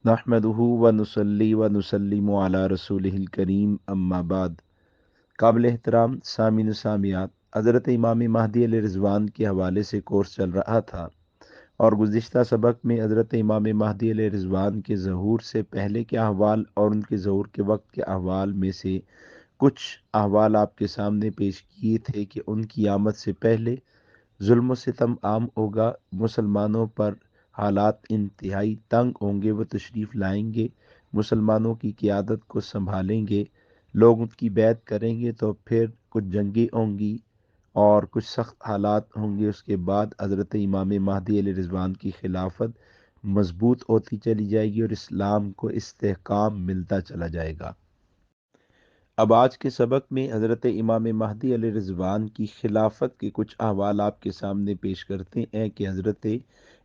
نحمدہ ونصلی ونسلم علی رسولہ الکریم اما بعد۔ قابل احترام سامعین و سامعات، حضرت امام مہدی علیہ رضوان کے حوالے سے کورس چل رہا تھا اور گزشتہ سبق میں حضرت امام مہدی علیہ رضوان کے ظہور سے پہلے کے احوال اور ان کے ظہور کے وقت کے احوال میں سے کچھ احوال آپ کے سامنے پیش کیے تھے کہ ان کی آمد سے پہلے ظلم و ستم عام ہوگا، مسلمانوں پر حالات انتہائی تنگ ہوں گے، وہ تشریف لائیں گے، مسلمانوں کی قیادت کو سنبھالیں گے، لوگ ان کی بیعت کریں گے، تو پھر کچھ جنگیں ہوں گی اور کچھ سخت حالات ہوں گے۔ اس کے بعد حضرت امام مہدی علیہ رضوان کی خلافت مضبوط ہوتی چلی جائے گی اور اسلام کو استحکام ملتا چلا جائے گا۔ اب آج کے سبق میں حضرت امام مہدی علیہ رضوان کی خلافت کے کچھ احوال آپ کے سامنے پیش کرتے ہیں کہ حضرت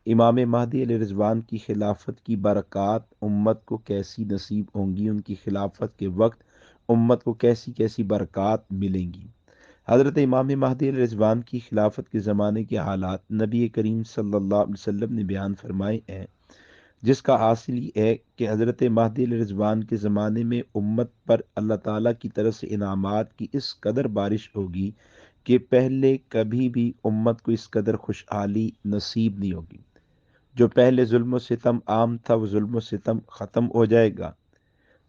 امام مہدی علیہ رضوان کی خلافت کی برکات امت کو کیسی نصیب ہوں گی، ان کی خلافت کے وقت امت کو کیسی کیسی برکات ملیں گی۔ حضرت امام مہدی علیہ رضوان کی خلافت کے زمانے کے حالات نبی کریم صلی اللہ علیہ وسلم نے بیان فرمائے ہیں، جس کا حاصل یہ ہے کہ حضرت مہدی علیہ رضوان کے زمانے میں امت پر اللہ تعالیٰ کی طرف سے انعامات کی اس قدر بارش ہوگی کہ پہلے کبھی بھی امت کو اس قدر خوشحالی نصیب نہیں ہوگی۔ جو پہلے ظلم و ستم عام تھا، وہ ظلم و ستم ختم ہو جائے گا۔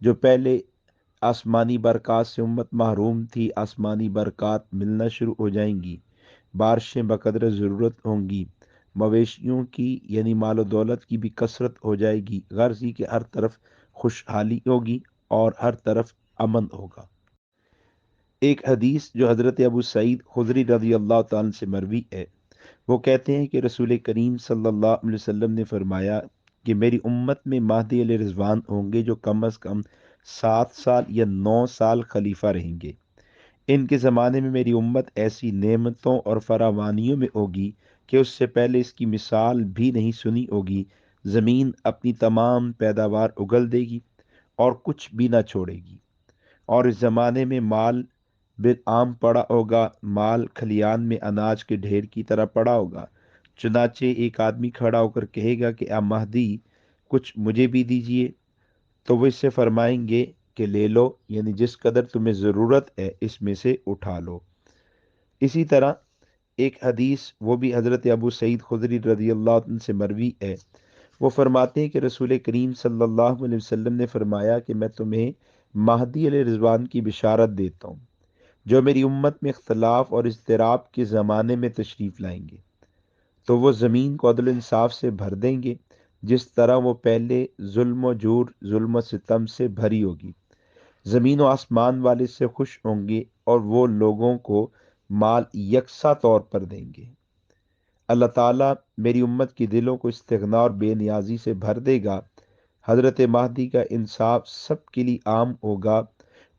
جو پہلے آسمانی برکات سے امت محروم تھی، آسمانی برکات ملنا شروع ہو جائیں گی، بارشیں بقدر ضرورت ہوں گی، مویشیوں کی یعنی مال و دولت کی بھی کثرت ہو جائے گی، غرض یہ کہ ہر طرف خوشحالی ہوگی اور ہر طرف امن ہوگا۔ ایک حدیث جو حضرت ابو سعید خدری رضی اللہ تعالیٰ سے مروی ہے، وہ کہتے ہیں کہ رسول کریم صلی اللہ علیہ وسلم نے فرمایا کہ میری امت میں مہدی علیہ رضوان ہوں گے جو کم از کم 7 سال یا 9 سال خلیفہ رہیں گے۔ ان کے زمانے میں میری امت ایسی نعمتوں اور فراوانیوں میں ہوگی کہ اس سے پہلے اس کی مثال بھی نہیں سنی ہوگی۔ زمین اپنی تمام پیداوار اگل دے گی اور کچھ بھی نہ چھوڑے گی، اور اس زمانے میں مال عام پڑا ہوگا، مال کھلیان میں اناج کے ڈھیر کی طرح پڑا ہوگا۔ چنانچہ ایک آدمی کھڑا ہو کر کہے گا کہ اے مہدی، کچھ مجھے بھی دیجئے، تو وہ اس سے فرمائیں گے کہ لے لو، یعنی جس قدر تمہیں ضرورت ہے اس میں سے اٹھا لو۔ اسی طرح ایک حدیث وہ بھی حضرت ابو سعید خدری رضی اللہ عنہ سے مروی ہے، وہ فرماتے ہیں کہ رسول کریم صلی اللہ علیہ وسلم نے فرمایا کہ میں تمہیں مہدی علیہ رضوان کی بشارت دیتا ہوں جو میری امت میں اختلاف اور اضطراب کے زمانے میں تشریف لائیں گے، تو وہ زمین کو عدل و انصاف سے بھر دیں گے جس طرح وہ پہلے ظلم و جور، ظلم و ستم سے بھری ہوگی۔ زمین و آسمان والے سے خوش ہوں گے اور وہ لوگوں کو مال یکساں طور پر دیں گے۔ اللہ تعالیٰ میری امت کے دلوں کو استغنا اور بے نیازی سے بھر دے گا۔ حضرت مہدی کا انصاف سب کے لیے عام ہوگا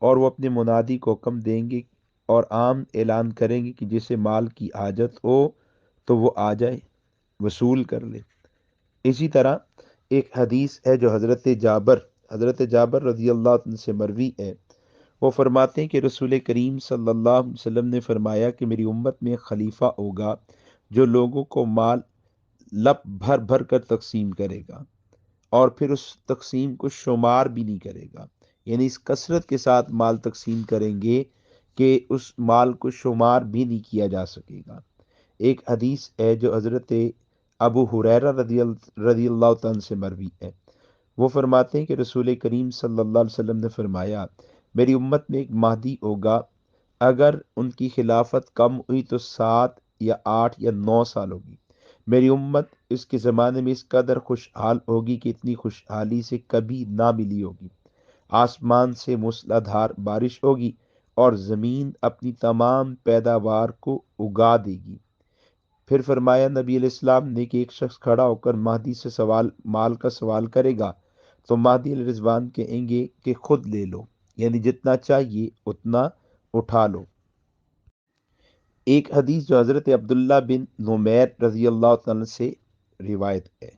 اور وہ اپنے منادی کو حکم دیں گے اور عام اعلان کریں گے کہ جسے مال کی حاجت ہو تو وہ آ جائے، وصول کر لے۔ اسی طرح ایک حدیث ہے جو حضرت جابر رضی اللہ عنہ سے مروی ہے، وہ فرماتے ہیں کہ رسول کریم صلی اللہ علیہ وسلم نے فرمایا کہ میری امت میں ایک خلیفہ ہوگا جو لوگوں کو مال لپ بھر بھر کر تقسیم کرے گا اور پھر اس تقسیم کو شمار بھی نہیں کرے گا، یعنی اس کثرت کے ساتھ مال تقسیم کریں گے کہ اس مال کو شمار بھی نہیں کیا جا سکے گا۔ ایک حدیث ہے جو حضرت ابو ہریرہ رضی اللہ تعالیٰ عنہ سے مروی ہے، وہ فرماتے ہیں کہ رسول کریم صلی اللہ علیہ وسلم نے فرمایا میری امت میں ایک مہدی ہوگا، اگر ان کی خلافت کم ہوئی تو 7 یا 8 یا 9 سال ہوگی۔ میری امت اس کے زمانے میں اس قدر خوشحال ہوگی کہ اتنی خوشحالی سے کبھی نہ ملی ہوگی۔ آسمان سے موسلا دھار بارش ہوگی اور زمین اپنی تمام پیداوار کو اگا دے گی۔ پھر فرمایا نبی علیہ السلام نے کہ ایک شخص کھڑا ہو کر مہدی سے مال کا سوال کرے گا تو مہدی علیہ رضوان کہیں گے کہ خود لے لو، یعنی جتنا چاہیے اتنا اٹھا لو۔ ایک حدیث جو حضرت عبداللہ بن نمیر رضی اللہ تعالیٰ سے روایت ہے،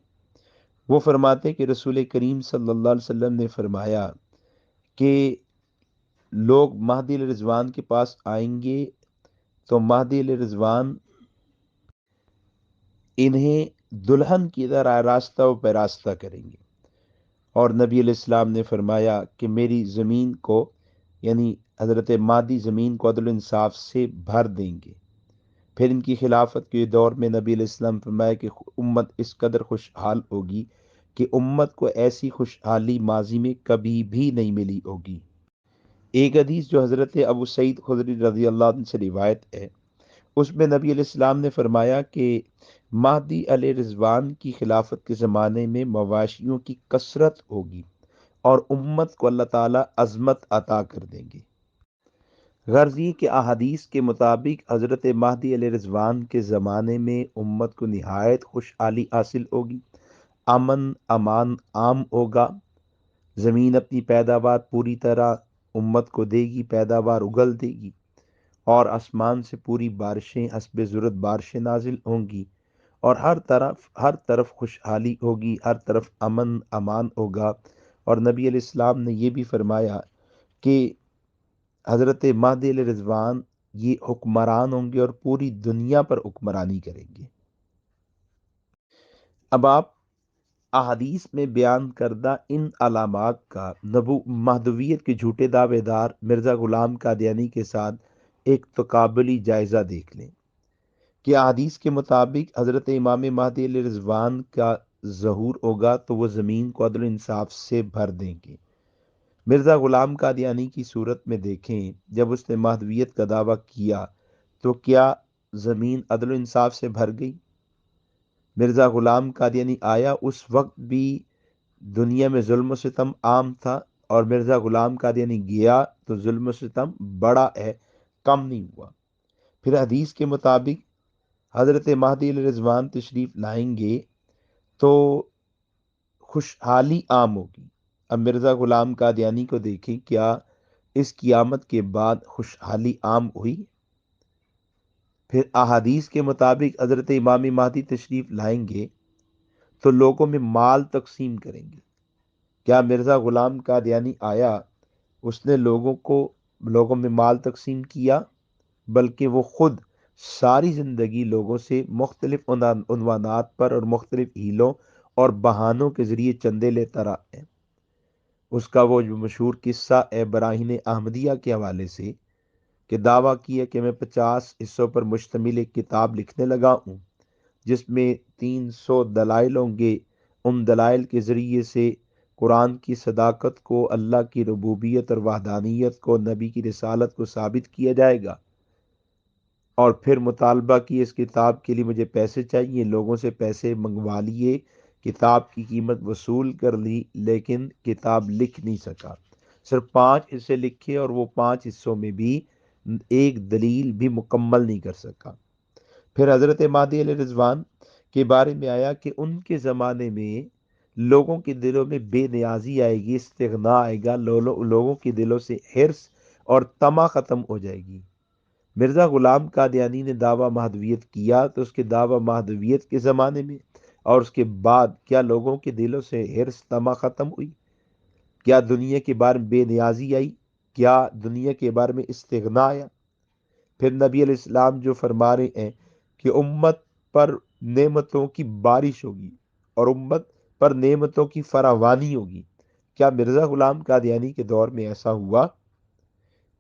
وہ فرماتے کہ رسول کریم صلی اللہ علیہ وسلم نے فرمایا کہ لوگ مہدی علیہ رضوان کے پاس آئیں گے تو مہدی علیہ رضوان انہیں دلہن کی طرح راستہ و پیراستہ کریں گے اور نبی علیہ السلام نے فرمایا کہ میری زمین کو، یعنی حضرت مہدی زمین کو عدل و انصاف سے بھر دیں گے۔ پھر ان کی خلافت کے دور میں نبی علیہ السلام فرمایا کہ امت اس قدر خوشحال ہوگی کہ امت کو ایسی خوشحالی ماضی میں کبھی بھی نہیں ملی ہوگی۔ ایک حدیث جو حضرت ابو سعید خدری رضی اللہ عنہ سے روایت ہے، اس میں نبی علیہ السلام نے فرمایا کہ مہدی علیہ رضوان کی خلافت کے زمانے میں مواشیوں کی کثرت ہوگی اور امت کو اللہ تعالیٰ عظمت عطا کر دیں گے۔ غرض یہ کہ احادیث کے مطابق حضرت مہدی علیہ رضوان کے زمانے میں امت کو نہایت خوشحالی حاصل ہوگی، امن امان عام ہوگا، زمین اپنی پیداوار پوری طرح امت کو دے گی، پیداوار اگل دے گی، اور آسمان سے پوری بارشیں حسب ضرورت بارشیں نازل ہوں گی، اور ہر طرف خوشحالی ہوگی، ہر طرف امن امان ہوگا۔ اور نبی علیہ السلام نے یہ بھی فرمایا کہ حضرت مہدی علیہ رضوان یہ حکمران ہوں گے اور پوری دنیا پر حکمرانی کریں گے۔ اب آپ احادیث میں بیان کردہ ان علامات کا مہدویت کے جھوٹے دعوے دار مرزا غلام قادیانی کے ساتھ ایک تقابلی جائزہ دیکھ لیں کہ احادیث کے مطابق حضرت امام مہدی علیہ رضوان کا ظہور ہوگا تو وہ زمین کو عدل و انصاف سے بھر دیں گے۔ مرزا غلام قادیانی کی صورت میں دیکھیں، جب اس نے مہدویت کا دعویٰ کیا تو کیا زمین عدل و انصاف سے بھر گئی؟ مرزا غلام قادیانی آیا، اس وقت بھی دنیا میں ظلم و ستم عام تھا، اور مرزا غلام قادیانی گیا تو ظلم و ستم بڑا ہے، کم نہیں ہوا۔ پھر حدیث کے مطابق حضرت مہدی علیہ رضوان تشریف لائیں گے تو خوشحالی عام ہوگی۔ اب مرزا غلام قادیانی کو دیکھیں، کیا اس قیامت کے بعد خوشحالی عام ہوئی؟ پھر احادیث کے مطابق حضرت امام مہدی تشریف لائیں گے تو لوگوں میں مال تقسیم کریں گے۔ کیا مرزا غلام قادیانی آیا، اس نے لوگوں میں مال تقسیم کیا؟ بلکہ وہ خود ساری زندگی لوگوں سے مختلف عنوانات پر اور مختلف ہیلوں اور بہانوں کے ذریعے چندے لیتا رہا ہے۔ اس کا وہ جو مشہور قصہ ہے براہین احمدیہ کے حوالے سے، کہ دعویٰ کیا کہ میں 50 حصوں پر مشتمل ایک کتاب لکھنے لگا ہوں جس میں 300 دلائل ہوں گے، ان دلائل کے ذریعے سے قرآن کی صداقت کو، اللہ کی ربوبیت اور وحدانیت کو، نبی کی رسالت کو ثابت کیا جائے گا۔ اور پھر مطالبہ کی اس کتاب کے لیے مجھے پیسے چاہیے، لوگوں سے پیسے منگوا لیے، کتاب کی قیمت وصول کر لی، لیکن کتاب لکھ نہیں سکا۔ صرف 5 حصے لکھے اور وہ 5 حصوں میں بھی ایک دلیل بھی مکمل نہیں کر سکا۔ پھر حضرت مہدی علیہ رضوان کے بارے میں آیا کہ ان کے زمانے میں لوگوں کے دلوں میں بے نیازی آئے گی، استغنا آئے گا، لوگوں کے دلوں سے حرص اور طمع ختم ہو جائے گی۔ مرزا غلام قادیانی نے دعویٰ مہدویت کیا تو اس کے دعویٰ مہدویت کے زمانے میں اور اس کے بعد کیا لوگوں کے دلوں سے حرص طمع ختم ہوئی؟ کیا دنیا کے بارے میں بے نیازی آئی؟ کیا دنیا کے بارے میں استغنا آیا؟ پھر نبی علیہ السلام جو فرما رہے ہیں کہ امت پر نعمتوں کی بارش ہوگی اور امت پر نعمتوں کی فراوانی ہوگی، کیا مرزا غلام قادیانی کے دور میں ایسا ہوا؟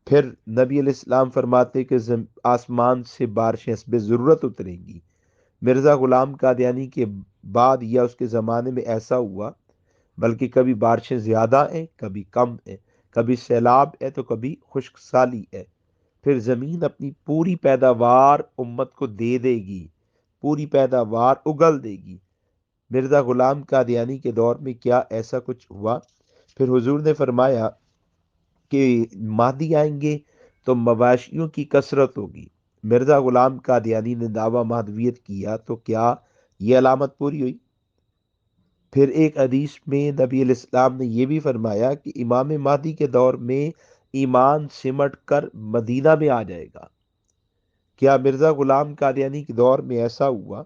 پھر نبی علیہ السلام فرماتے کہ آسمان سے بارشیں حسب ضرورت اتریں گی۔ مرزا غلام قادیانی کے بعد یا اس کے زمانے میں ایسا ہوا؟ بلکہ کبھی بارشیں زیادہ ہیں، کبھی کم ہیں، کبھی سیلاب ہے تو کبھی خشک سالی ہے۔ پھر زمین اپنی پوری پیداوار امت کو دے دے گی، پوری پیداوار اگل دے گی۔ مرزا غلام قادیانی کے دور میں کیا ایسا کچھ ہوا؟ پھر حضور نے فرمایا کہ مہدی آئیں گے تو مواشیوں کی کثرت ہوگی۔ مرزا غلام قادیانی نے دعویٰ مہدویت کیا تو کیا یہ علامت پوری ہوئی؟ پھر ایک حدیث میں نبی علیہ السلام نے یہ بھی فرمایا کہ امام مہدی کے دور میں ایمان سمٹ کر مدینہ میں آ جائے گا۔ کیا مرزا غلام قادیانی کے دور میں ایسا ہوا؟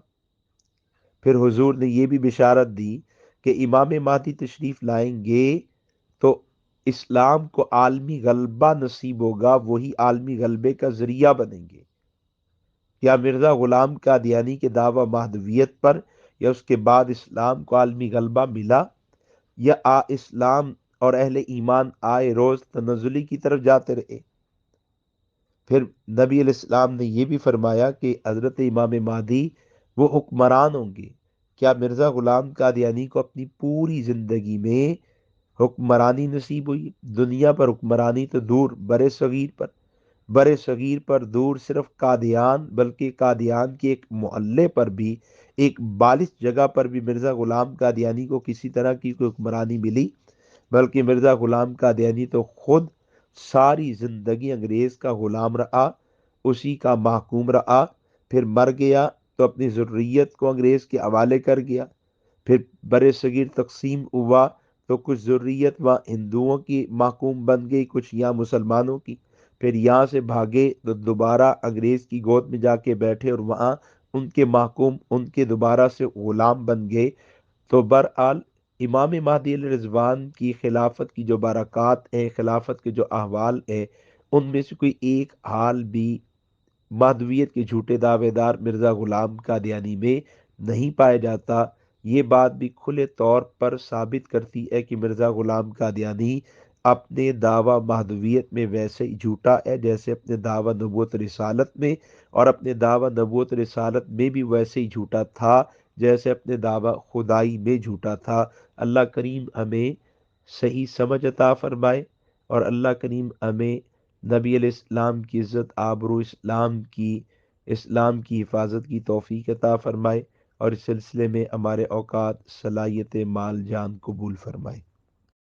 پھر حضور نے یہ بھی بشارت دی کہ امام مہدی تشریف لائیں گے تو اسلام کو عالمی غلبہ نصیب ہوگا، وہی عالمی غلبے کا ذریعہ بنیں گے۔ یا مرزا غلام قادیانی کے دعویٰ مہدویت پر یا اس کے بعد اسلام کو عالمی غلبہ ملا؟ یا اسلام اور اہل ایمان آئے روز تنزلی کی طرف جاتے رہے۔ پھر نبی علیہ السلام نے یہ بھی فرمایا کہ حضرت امام مہدی وہ حکمران ہوں گے۔ کیا مرزا غلام قادیانی کو اپنی پوری زندگی میں حکمرانی نصیب ہوئی؟ دنیا پر حکمرانی تو دور، برے صغیر پر دور، صرف قادیان، بلکہ قادیان کے ایک محلے پر بھی، ایک بالس جگہ پر بھی مرزا غلام قادیانی کو کسی طرح کی کوئی حکمرانی ملی؟ بلکہ مرزا غلام قادیانی تو خود ساری زندگی انگریز کا غلام رہا، اسی کا محکوم رہا، پھر مر گیا تو اپنی ذریت کو انگریز کے حوالے کر گیا۔ پھر برے صغیر تقسیم ہوا تو کچھ ذریت وہاں ہندوؤں کی محکوم بن گئی، کچھ یہاں مسلمانوں کی۔ پھر یہاں سے بھاگے تو دوبارہ انگریز کی گود میں جا کے بیٹھے اور وہاں ان کے محکوم ان کے دوبارہ سے غلام بن گئے۔ تو برحال امام مہدی علیہ رضوان کی خلافت کی جو برکات ہیں، خلافت کے جو احوال ہیں، ان میں سے کوئی ایک حال بھی مہدویت کے جھوٹے دعوے دار مرزا غلام قادیانی میں نہیں پایا جاتا۔ یہ بات بھی کھلے طور پر ثابت کرتی ہے کہ مرزا غلام قادیانی اپنے دعویٰ مہدویت میں ویسے ہی جھوٹا ہے جیسے اپنے دعویٰ نبوت رسالت میں، اور اپنے دعویٰ نبوت رسالت میں بھی ویسے ہی جھوٹا تھا جیسے اپنے دعویٰ خدائی میں جھوٹا تھا۔ اللہ کریم ہمیں صحیح سمجھ عطا فرمائے، اور اللہ کریم ہمیں نبی علیہ السلام کی عزت آبرو، اسلام کی حفاظت کی توفیق عطا فرمائے، اور اس سلسلے میں ہمارے اوقات، صلاحیت، مال، جان قبول فرمائے۔